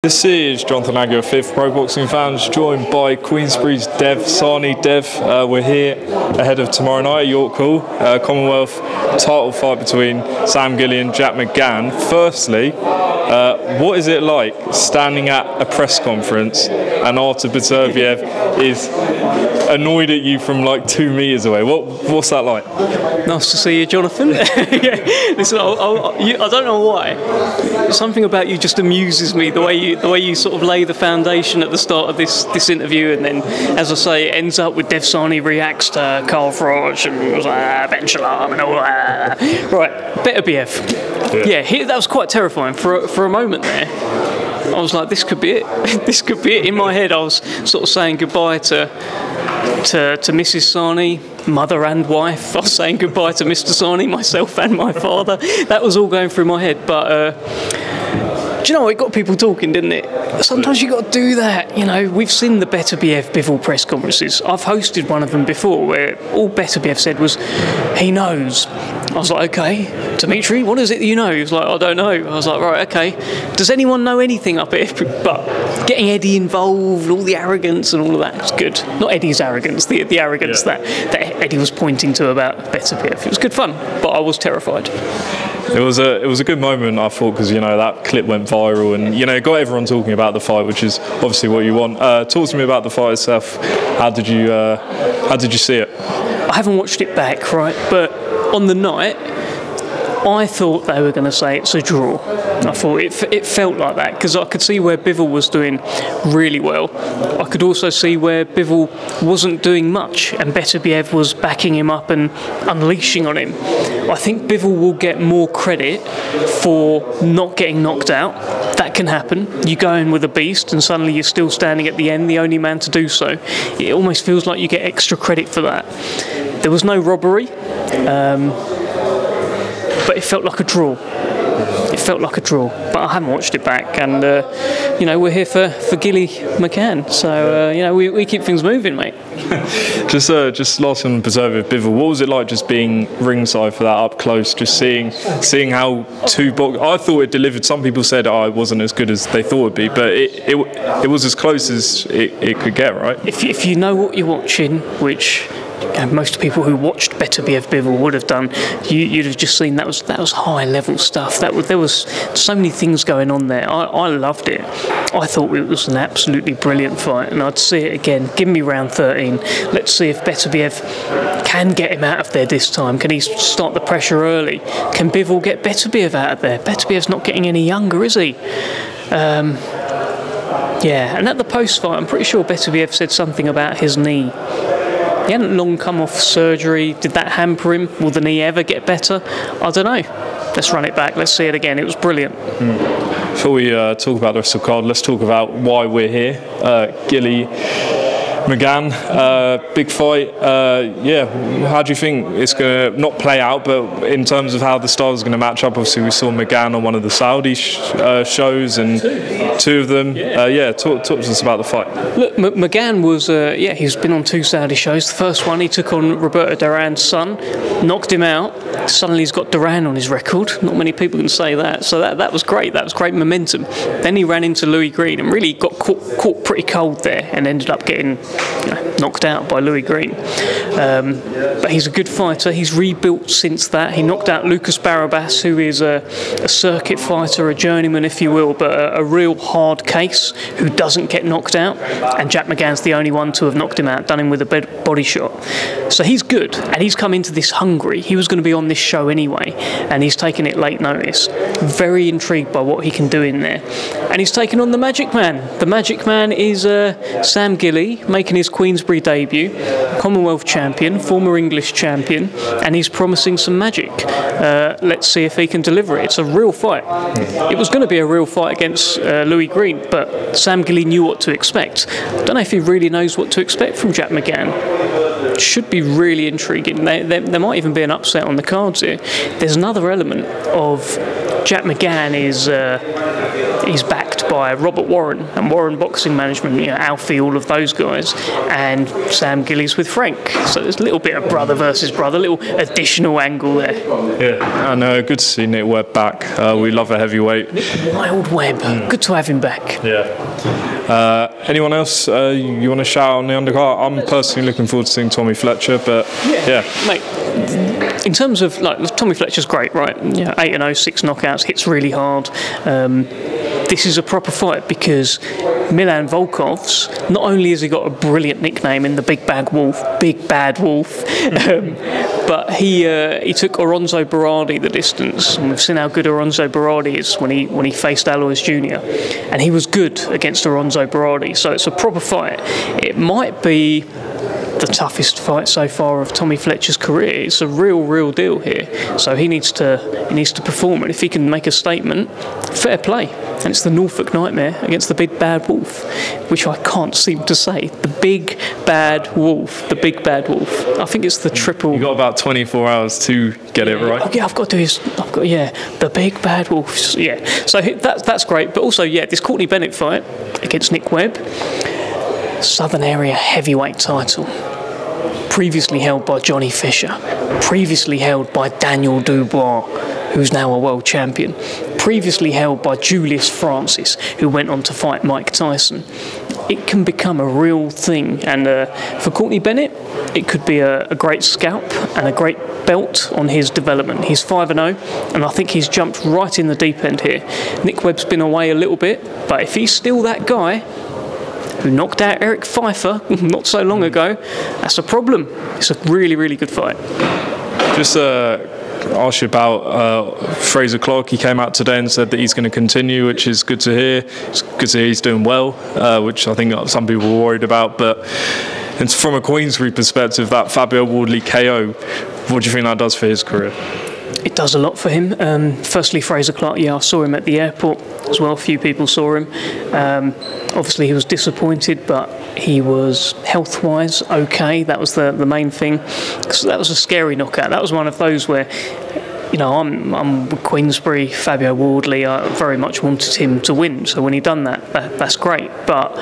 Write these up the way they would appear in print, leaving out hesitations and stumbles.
This is Jonathan Agger, 5th Pro Boxing Fans, joined by Queensberry's Dev Sahni. Dev, we're here ahead of tomorrow night at York Hall, Commonwealth title fight between Sam Gilley and Jack McGann. Firstly, what is it like standing at a press conference and Artur Beterbiev is annoyed at you from like 2 meters away? What's that like? Nice to see you, Jonathan. Yeah. Listen, I don't know why. Something about you just amuses me. The way you sort of lay the foundation at the start of this interview, and then, as I say, it ends up with Dev Sahni reacts to Carl Frazer and Ben Whittaker and all that. Right, Beterbiev. Yeah, that was quite terrifying for a moment there. I was like, this could be it. This could be it. In my head, I was sort of saying goodbye to Mrs. Sahni, mother and wife. I was saying goodbye to Mr. Sahni, myself and my father. That was all going through my head. But do you know, it got people talking, didn't it? Sometimes you got to do that. You know, we've seen the Beterbiev Bivol press conferences. I've hosted one of them before, where all Beterbiev said was, "He knows." I was like, okay, Dmitry, what is it that you know? He was like, I don't know. I was like, right, okay. Does anyone know anything up here? But getting Eddie involved, all the arrogance and all of that, it's good. Not Eddie's arrogance, the arrogance that Eddie was pointing to about Beterbiev. It was good fun, but I was terrified. It was a good moment, I thought, because, you know, that clip went viral and, you know, it got everyone talking about the fight, which is obviously what you want. Talk to me about the fight itself. How did you see it? I haven't watched it back, right, but on the night, I thought they were going to say it's a draw. I thought it felt like that, because I could see where Bivol was doing really well. I could also see where Bivol wasn't doing much, and Beterbiev was backing him up and unleashing on him. I think Bivol will get more credit for not getting knocked out. That can happen. You go in with a beast and suddenly you're still standing at the end, the only man to do so. It almost feels like you get extra credit for that. There was no robbery. But it felt like a draw. It felt like a draw. But I haven't watched it back, and you know, we're here for Gilley McGann, so you know, we keep things moving, mate. Just last on Preservative Bivol, what was it like just being ringside for that up close? Just seeing how I thought it delivered. Some people said it wasn't as good as they thought it'd be, but it was as close as it could get, right? If you know what you're watching, which most people who watched Beterbiev Bivol would have done, you'd have just seen that was high level stuff. There was so many things going on there. I loved it. I thought it was an absolutely brilliant fight, and I'd see it again. Give me round 13. Let's see if Beterbiev can get him out of there this time. Can he start the pressure early? Can Bivol get Beterbiev out of there? Beterbiev's not getting any younger, is he? Yeah, and at the post-fight, I'm pretty sure Beterbiev said something about his knee. He hadn't long come off surgery. Did that hamper him? Will the knee ever get better? I don't know. Let's run it back. Let's see it again. It was brilliant. Before we talk about the rest of the card, let's talk about why we're here. Gilley McGann, big fight. Yeah, how do you think it's going to not play out, but in terms of how the styles are going to match up? Obviously, we saw McGann on one of the Saudi shows, and 2 of them. Yeah, talk to us about the fight. Look, McGann was, he's been on 2 Saudi shows. The first one, he took on Roberto Duran's son, knocked him out. Suddenly he's got Duran on his record. Not many people can say that. So that was great. That was great momentum. Then he ran into Louis Green and really got caught pretty cold there, and ended up getting knocked out by Louis Green. But he's a good fighter. He's rebuilt since that. He knocked out Lucas Barabas, who is a circuit fighter, a journeyman, if you will, but a real hard case who doesn't get knocked out. And Jack McGann's the only one to have knocked him out, done him with a body shot. So he's good, and he's come into this hungry. He was going to be on this show anyway, and he's taken it late notice. Very intrigued by what he can do in there. And he's taken on the Magic Man. The Magic Man is Sam Gilley, making his Queensberry debut, Commonwealth champion, former English champion, and he's promising some magic. Let's see if he can deliver it. It's a real fight. It was going to be a real fight against Louis Green, but Sam Gilley knew what to expect. I don't know if he really knows what to expect from Jack McGann. Should be really intriguing. There might even be an upset on the cards here. There's another element of Jack McGann is he's backed by Robert Warren and Warren Boxing Management, you know, Alfie, all of those guys, and Sam Gilley's with Frank. So there's a little bit of brother versus brother, a little additional angle there. Yeah, and good to see Nick Webb back. We love a heavyweight. Wild Webb, good to have him back. Yeah. Anyone else you want to shout out on the undercard? I'm personally looking forward to seeing Tommy Fletcher, but yeah. Mate, in terms of, like, Tommy Fletcher's great, right? Yeah, 8-0, 6 knockouts, hits really hard. This is a proper fight because Milan Volkov's, not only has he got a brilliant nickname in the Big Bad Wolf, but he took Alonso Berardi the distance. And we've seen how good Alonso Berardi is when he faced Alois Jr. And he was good against Alonso Berardi, so it's a proper fight. It might be the toughest fight so far of Tommy Fletcher's career. It's a real deal here. So he needs to perform, and if he can make a statement, fair play. And it's the Norfolk Nightmare against the Big Bad Wolf, which I can't seem to say. The Big Bad Wolf. The Big Bad Wolf. I think it's the triple. You got about 24 hours to get it right. Oh, yeah, I've got to do this. The Big Bad Wolf. Yeah. So that's great. But also, this Courtney Bennett fight against Nick Webb, Southern Area heavyweight title, previously held by Johnny Fisher, previously held by Daniel Dubois, who's now a world champion, previously held by Julius Francis, who went on to fight Mike Tyson. It can become a real thing, and for Courtney Bennett, it could be a great scalp and a great belt on his development. He's 5-0, and I think he's jumped right in the deep end here. Nick Webb's been away a little bit, but if he's still that guy who knocked out Eric Pfeiffer not so long ago, that's a problem. It's a really good fight. Just ask you about Frazer Clarke. He came out today and said that he's going to continue, which is good to hear. It's good to hear he's doing well, which I think some people were worried about. But it's from a Queensberry perspective, that Fabio Wardley KO, what do you think that does for his career? It does a lot for him. Firstly, Frazer Clarke, I saw him at the airport as well. A few people saw him. Obviously, he was disappointed, but he was health-wise okay. That was the main thing. Because that was a scary knockout. That was one of those where, you know, I'm with Queensberry, Fabio Wardley. I very much wanted him to win. So when he done that's great. But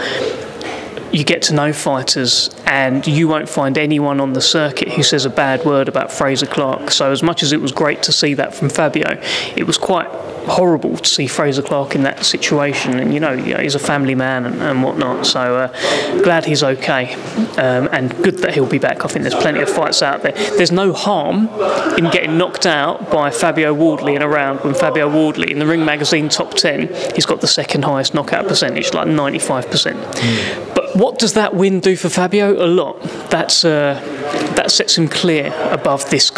you get to know fighters, and you won't find anyone on the circuit who says a bad word about Frazer Clarke. So as much as it was great to see that from Fabio, it was quite horrible to see Frazer Clarke in that situation. And you know he's a family man and whatnot. So glad he's okay, and good that he'll be back. I think there's plenty of fights out there. There's no harm in getting knocked out by Fabio Wardley in a round when Fabio Wardley, in the Ring Magazine top 10, he's got the second highest knockout percentage, like 95%. But what does that win do for Fabio? A lot. That sets him clear above this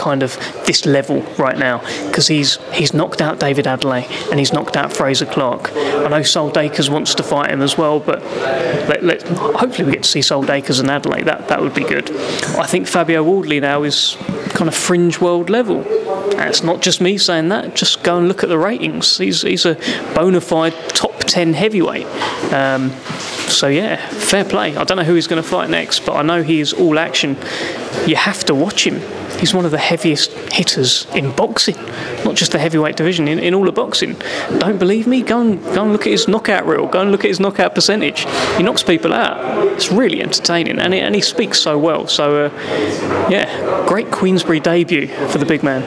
level right now, because he's knocked out David Adelaide and he's knocked out Frazer Clarke. I know Sol Dakers wants to fight him as well, but hopefully we get to see Sol Dakers and Adelaide. That would be good. I think Fabio Wardley now is kind of fringe world level. And it's not just me saying that. Just go and look at the ratings. He's a bona fide top 10 heavyweight. So yeah, fair play. I don't know who he's going to fight next, but I know he is all action. You have to watch him. He's one of the heaviest hitters in boxing, not just the heavyweight division, in all of boxing. Don't believe me? Go and look at his knockout reel. Go and look at his knockout percentage. He knocks people out. It's really entertaining, and he speaks so well. So yeah, great Queensberry debut for the big man.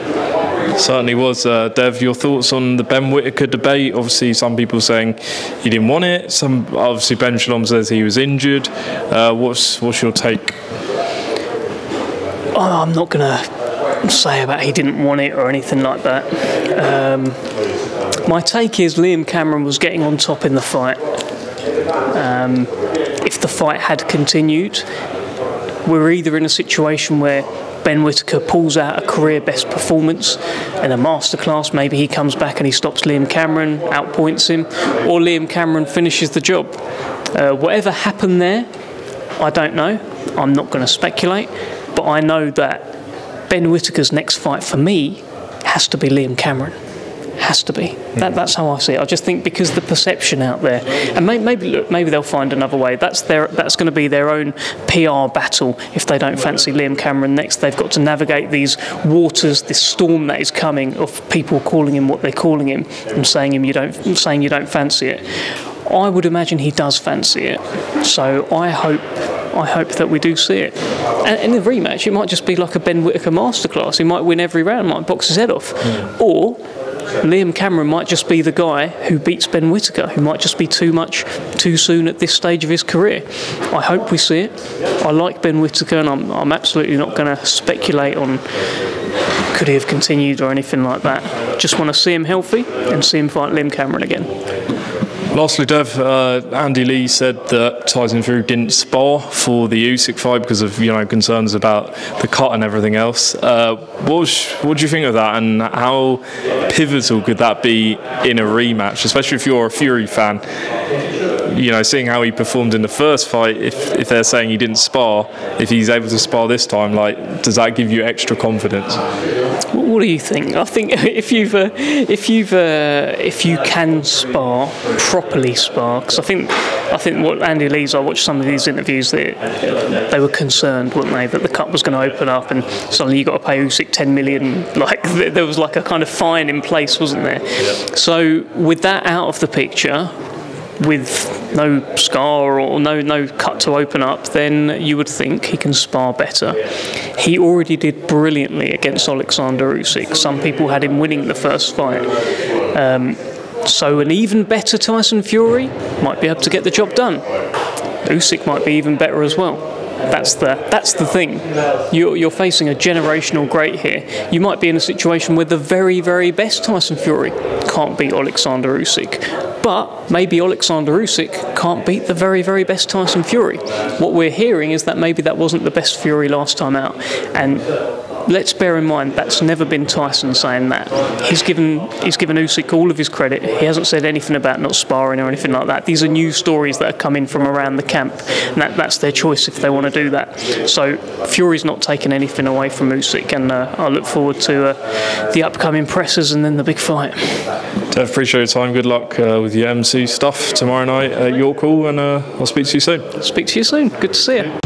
Certainly was. Dev, your thoughts on the Ben Whittaker debate? Obviously, some people saying he didn't want it. Obviously, Ben Shalom says he was injured. What's your take? I'm not going to say about he didn't want it or anything like that. My take is Liam Cameron was getting on top in the fight. If the fight had continued, we're either in a situation where Ben Whittaker pulls out a career best performance in a masterclass, maybe he comes back and he stops Liam Cameron, outpoints him, or Liam Cameron finishes the job. Whatever happened there, I don't know. I'm not going to speculate, but I know that Ben Whittaker's next fight for me has to be Liam Cameron. Has to be. That's how I see it. I just think because the perception out there, and maybe they'll find another way. That's going to be their own PR battle if they don't fancy Liam Cameron next. They've got to navigate these waters, this storm that is coming of people calling him what they're calling him and saying you don't fancy it. I would imagine he does fancy it. So I hope that we do see it. And in the rematch, it might just be like a Ben Whittaker masterclass. He might win every round, might box his head off, or Liam Cameron might just be the guy who beats Ben Whittaker, who might just be too soon at this stage of his career. I hope we see it. I like Ben Whittaker, and I'm absolutely not going to speculate on could he have continued or anything like that. Just want to see him healthy and see him fight Liam Cameron again. Lastly, Dev, Andy Lee said that Tyson Fury didn't spar for the Usyk fight because of concerns about the cut and everything else. What do you think of that, and how pivotal could that be in a rematch, especially if you're a Fury fan? Seeing how he performed in the first fight, if they're saying he didn't spar, if he's able to spar this time, does that give you extra confidence? What do you think? I think if you can spar, properly spar, because I think what Andy Lee's, I watched some of these interviews, they were concerned, weren't they, that the cut was going to open up and suddenly you got to pay Usyk 10 million. There was like a kind of fine in place, wasn't there? So with that out of the picture, with no scar or no cut to open up, then you would think he can spar better. He already did brilliantly against Oleksandr Usyk. Some people had him winning the first fight. So an even better Tyson Fury might be able to get the job done. Usyk might be even better as well. That's the thing. You're facing a generational great here. You might be in a situation where the very, very best Tyson Fury can't beat Oleksandr Usyk. But maybe Oleksandr Usyk can't beat the very, very best Tyson Fury. What we're hearing is that maybe that wasn't the best Fury last time out. And let's bear in mind that's never been Tyson saying that. He's given Usyk all of his credit. He hasn't said anything about not sparring or anything like that. These are new stories that are coming from around the camp, and that's their choice if they want to do that. So Fury's not taking anything away from Usyk, and I look forward to the upcoming presses and then the big fight. Dev, appreciate your time. Good luck with your MC stuff tomorrow night at York Hall, and I'll speak to you soon. Speak to you soon. Good to see you.